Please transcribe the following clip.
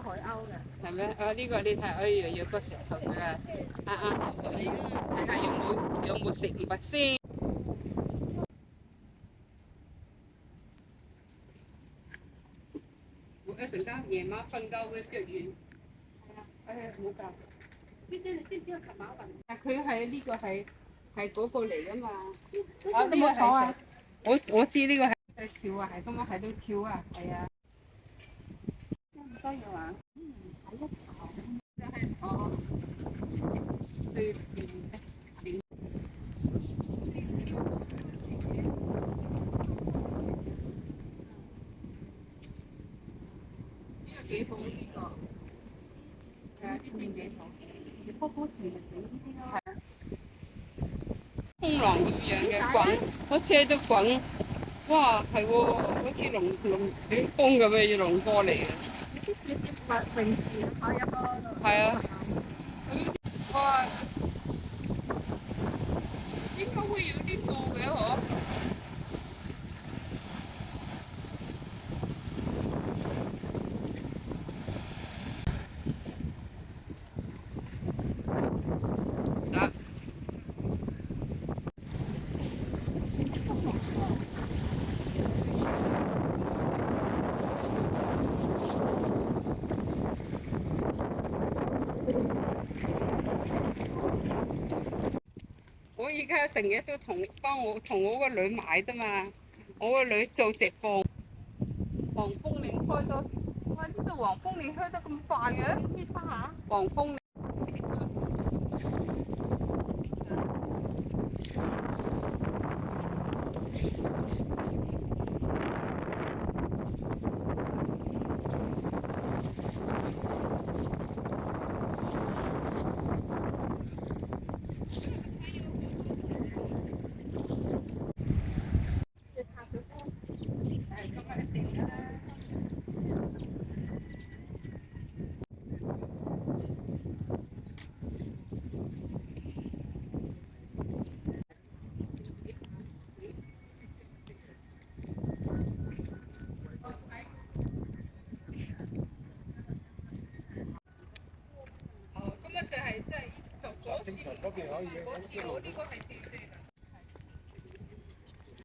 個海鷗嘅。係咩？呢個你睇，哎呀，有個石頭佢啊，啱啱好可以，睇下有冇食物先。我一陣間夜晚瞓覺會腳軟。係啊，哎呀，冇教。你知唔知琴晚暈？佢係呢個係嗰個嚟噶嘛？啊，呢個係我知呢個係跳啊，係咁樣喺度跳啊，係啊。唔多要啊。睇一頭。就係哦，碎片點？呢個幾好呢個，係啊，呢啲幾好。波波池嚟整呢啲咯。風浪咁樣嘅滾，個車都滾。哇，係喎，好似龍捲風咁嘅龍過嚟啊！泳池開一個。係啊。哇，應該會有啲霧嘅嗬。咋？我而家成日都幫我個女買啫嘛，我個女做直播。黃風鈴開到，哇！呢度黃風鈴開得咁快嘅？呢花下黃風鈴。哦，咁啊就係即係做嗰次，嗰次我呢個係電視。